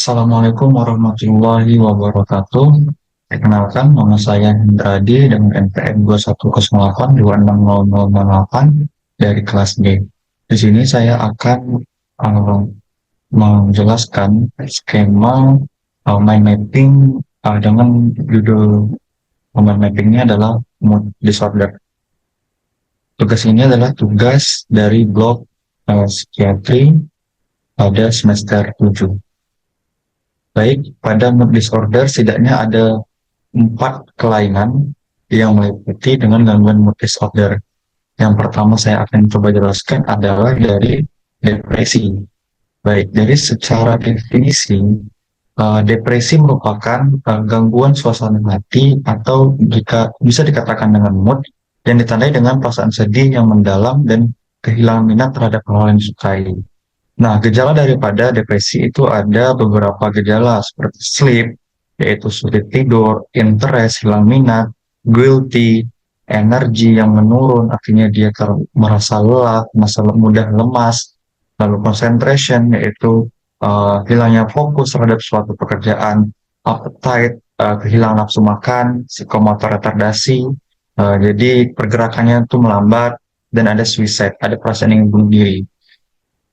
Assalamualaikum warahmatullahi wabarakatuh. Perkenalkan, nama saya Hendradi dengan NPM 2108260008 dari kelas D. Di sini saya akan uh, menjelaskan skema mind mapping dengan judul mind mappingnya adalah mood disorder. Tugas ini adalah tugas dari blok psikiatri pada semester 7. Baik, pada mood disorder setidaknya ada 4 kelainan yang meliputi dengan gangguan mood disorder. Yang pertama saya akan coba jelaskan adalah dari depresi. Baik, dari secara definisi, depresi merupakan gangguan suasana hati atau jika bisa dikatakan dengan mood yang ditandai dengan perasaan sedih yang mendalam dan kehilangan minat terhadap hal yang disukai. Nah, gejala daripada depresi itu ada beberapa gejala seperti sleep, yaitu sulit tidur, interest, hilang minat, guilty, energi yang menurun, artinya dia merasa lelah, mudah lemas, lalu concentration, yaitu hilangnya fokus terhadap suatu pekerjaan, appetite, kehilangan nafsu makan, psikomotor retardasi, jadi pergerakannya itu melambat, dan ada suicide, ada perasaan ingin bunuh diri.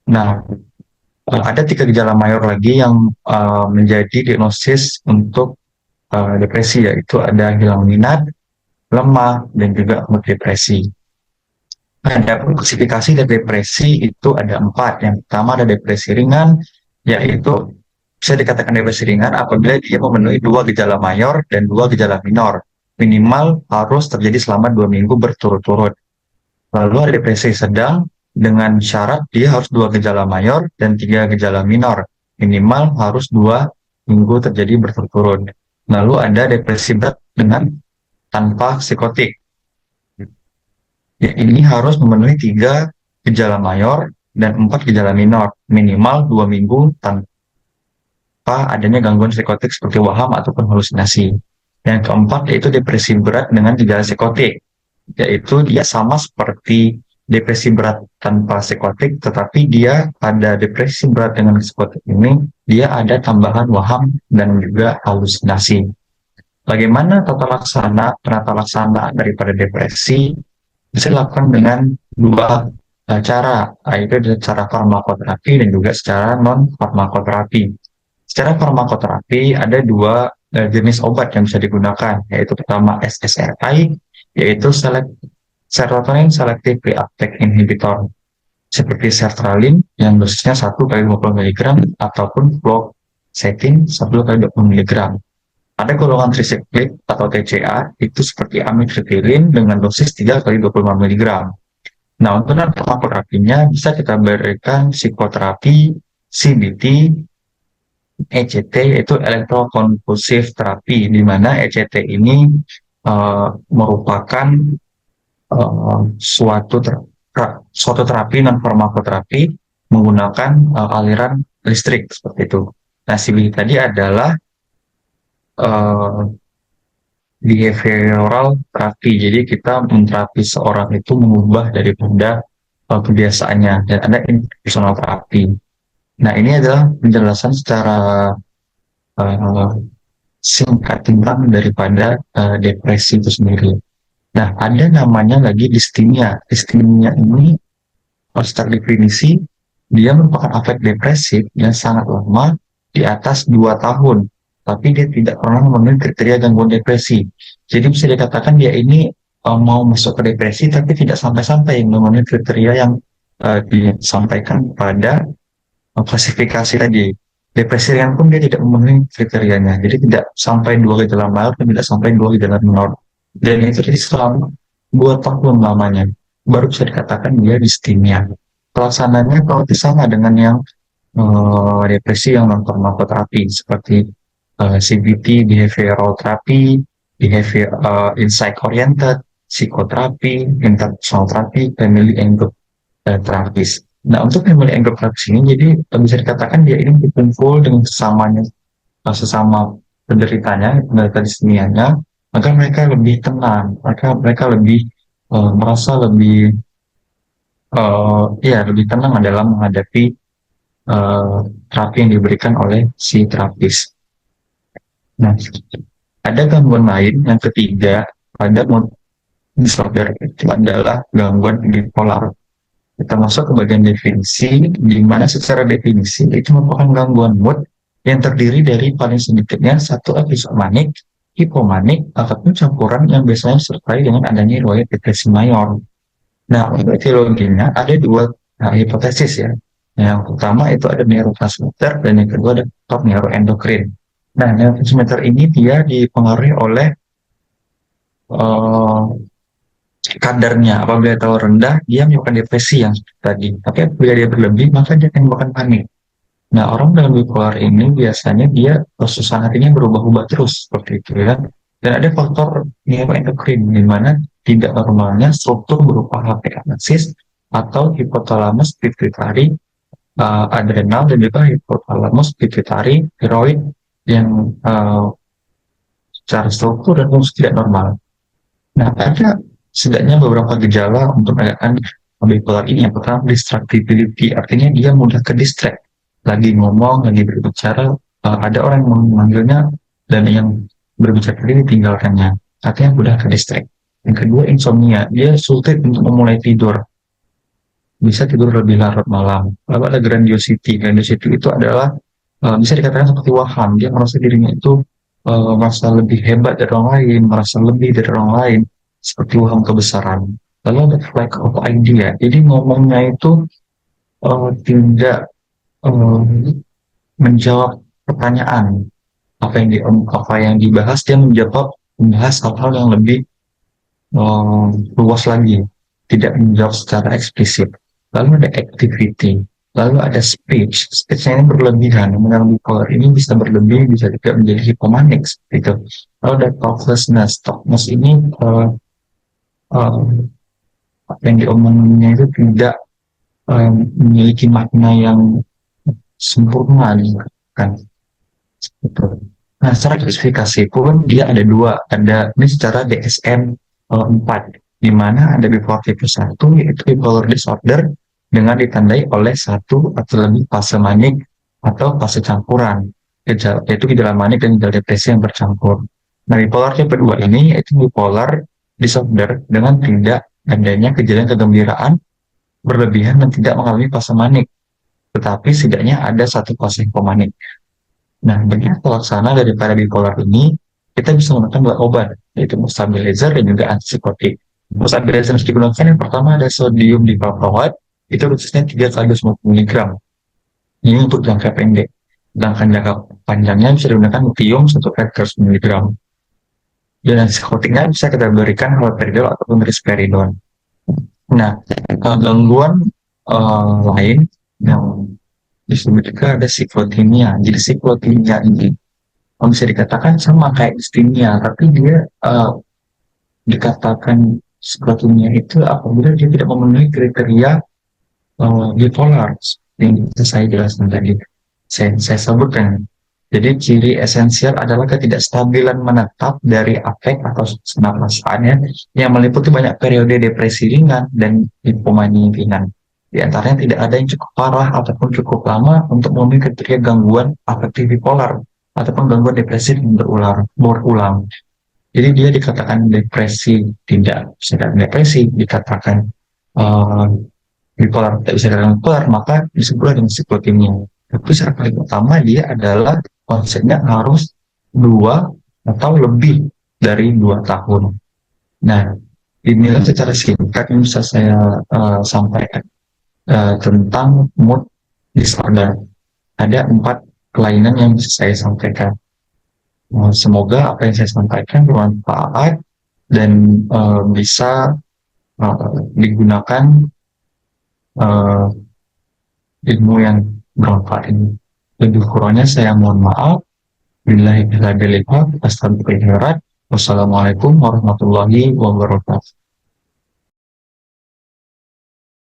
Nah, ada 3 gejala mayor lagi yang menjadi diagnosis untuk depresi, yaitu ada hilang minat, lemah, dan juga mood depresi. Ada klasifikasi dari depresi itu ada 4. Yang pertama ada depresi ringan, yaitu bisa dikatakan depresi ringan apabila dia memenuhi 2 gejala mayor dan 2 gejala minor. Minimal harus terjadi selama 2 minggu berturut-turut. Lalu ada depresi sedang dengan syarat dia harus 2 gejala mayor dan 3 gejala minor. Minimal harus 2 minggu terjadi berturut-turut. Lalu ada depresi berat dengan tanpa psikotik. Ya, ini harus memenuhi 3 gejala mayor dan 4 gejala minor. Minimal 2 minggu tanpa adanya gangguan psikotik seperti waham ataupun halusinasi. Yang keempat yaitu depresi berat dengan gejala psikotik, yaitu dia sama seperti depresi berat tanpa psikotik, tetapi dia pada depresi berat dengan psikotik ini, dia ada tambahan waham dan juga halusinasi. Bagaimana penata laksana daripada depresi? Bisa dilakukan dengan 2 cara, yaitu secara farmakoterapi dan juga secara non-farmakoterapi. Secara farmakoterapi ada 2 jenis obat yang bisa digunakan, yaitu pertama SSRI, yaitu serotonin selective reuptake inhibitor, seperti sertralin yang dosisnya 1 kali 20 mg ataupun fluoxetine 1 kali 20 mg. Ada golongan tricyclic atau TCA, itu seperti amitriptyline dengan dosis 3 kali 25 mg. Nah, untuk farmakoterapinya bisa kita berikan psikoterapi, CBT, ECT, yaitu elektrokonvulsif terapi, di mana ECT ini merupakan suatu terapi non farmakoterapi menggunakan aliran listrik seperti itu. Nah, CBT tadi adalah behavioral terapi. Jadi kita menterapi seorang itu mengubah daripada kebiasaannya, dan ada interpersonal terapi. Nah, ini adalah penjelasan secara singkat tentang daripada depresi itu sendiri. Nah, ada namanya lagi distimia. Distimia ini secara definisi dia merupakan afek depresif yang sangat lama di atas 2 tahun, tapi dia tidak pernah memenuhi kriteria gangguan depresi. Jadi bisa dikatakan dia ini mau masuk ke depresi tapi tidak sampai-sampai memenuhi kriteria yang disampaikan pada klasifikasi tadi. Depresi ringan pun dia tidak memenuhi kriterianya, jadi tidak sampai 2 gejala mayor dan tidak sampai 2 gejala minor. Dan itu jadi selama 2 tahun lamanya, baru bisa dikatakan dia distimia. Pelaksananya kalau sama dengan yang depresi yang non farmakoterapi seperti CBT, behavioral therapy, insight oriented, psikoterapi, interpersonal therapy, family and group therapist. Nah, untuk family and group therapist ini jadi bisa dikatakan dia ini berkumpul dengan sesama penderitanya, penderita distimianya, maka mereka lebih tenang, mereka lebih merasa lebih lebih tenang dalam menghadapi eh, terapi yang diberikan oleh si terapis. Nah, ada gangguan lain yang ketiga pada mood disorder itu adalah gangguan bipolar. Kita masuk ke bagian definisi, di mana secara definisi itu merupakan gangguan mood yang terdiri dari paling sedikitnya satu episode manik, hipomanik, ataupun campuran yang biasanya disertai dengan adanya riwayat depresi mayor. Nah, untuk etiologinya ada dua hipotesis ya. Yang pertama itu ada neurotransmitter dan yang kedua ada faktor neuroendokrin. Nah, neurotransmitter ini dia dipengaruhi oleh uh, kadarnya. Apabila terlalu rendah, dia menyebabkan depresi yang tadi. Tapi apabila dia berlebih, maka dia akan menyebabkan panik. Nah, orang dengan bipolar ini biasanya dia suasana hatinya berubah-ubah terus seperti itu ya. Dan ada faktor neuroendokrin di mana tidak normalnya struktur berupa HPA-axis atau hipotalamus pituitari adrenal dan juga hipotalamus pituitari tiroid yang secara struktur dan fungsi tidak normal. Nah, ada setidaknya beberapa gejala untuk menandakan bipolar ini. Yang pertama, distractibility, artinya dia mudah ke distract. Lagi ngomong, lagi berbicara, ada orang yang memanggilnya dan yang berbicara tadi ditinggalkannya. Artinya mudah ke distract. Yang kedua, insomnia. Dia sulit untuk memulai tidur. Bisa tidur lebih larut malam. Lalu ada grandiosity. Grandiosity itu adalah bisa dikatakan seperti waham. Dia merasa dirinya itu merasa lebih hebat dari orang lain, merasa lebih dari orang lain, seperti waham kebesaran. Lalu ada lack of idea. Jadi ngomongnya itu tidak uh, menjawab pertanyaan apa yang dibahas, dia membahas hal-hal yang lebih luas lagi, tidak menjawab secara eksplisit. Lalu ada activity, lalu ada speech. Speechnya ini berlebihan. Mengalami bipolar ini bisa berlebih, bisa juga menjadi hipomanik seperti itu. Lalu ada talklessness. Talklessness ini uh, apa yang diomongnya itu tidak memiliki makna yang sempurna kan. Nah, secara klasifikasi pun dia ada dua. Ada ini secara DSM 4, di mana ada bipolar tipe 1, yaitu bipolar disorder dengan ditandai oleh satu atau lebih fase manik atau fase campuran, yaitu gejala manik dan gejala depresi yang bercampur. Nah, bipolar tipe 2 ini yaitu bipolar disorder dengan tidak adanya kejadian kegembiraan berlebihan dan tidak mengalami fase manik, tetapi setidaknya ada satu fase hipomanik. Nah, bagaimana pelaksana daripada bipolar ini, kita bisa menggunakan dua obat, yaitu mood stabilizer dan juga antipsikotik. Mood stabilizer yang digunakan yang pertama ada sodium divalproate, itu dosisnya 3 kali 20 mg. Ini untuk jangka pendek. Sedangkan jangka panjangnya bisa digunakan lithium 1 kali 100 mg. Dan antipsikotiknya bisa kita berikan haloperidol ataupun risperidon. Nah, gangguan lain yang disebut juga ada siklotimia. Jadi siklotimia ini bisa dikatakan sama kayak distimia, tapi dia dikatakan siklotimia itu apabila dia tidak memenuhi kriteria bipolar yang saya jelaskan tadi. Saya sebutkan. Jadi ciri esensial adalah ketidakstabilan menetap dari afek atau suasana perasaannya yang meliputi banyak periode depresi ringan dan hipomania ringan. Di antaranya tidak ada yang cukup parah ataupun cukup lama untuk memenuhi kriteria gangguan afektif bipolar ataupun gangguan depresi yang berulang. Jadi dia dikatakan depresi, tidak bisa dikatakan depresi, dikatakan uh, bipolar, tidak bisa dikatakan bipolar, maka disebutlah dengan siklotimia. Tapi secara paling utama dia adalah konsepnya harus 2 atau lebih dari 2 tahun. Nah, inilah secara singkat yang bisa saya sampaikan tentang mood disorder. Ada 4 kelainan yang bisa saya sampaikan. Semoga apa yang saya sampaikan bermanfaat dan bisa digunakan ilmu yang bermanfaat ini. Lebih kurangnya saya mohon maaf. Billahi taufiq wal hidayah. Wassalamualaikum warahmatullahi wabarakatuh.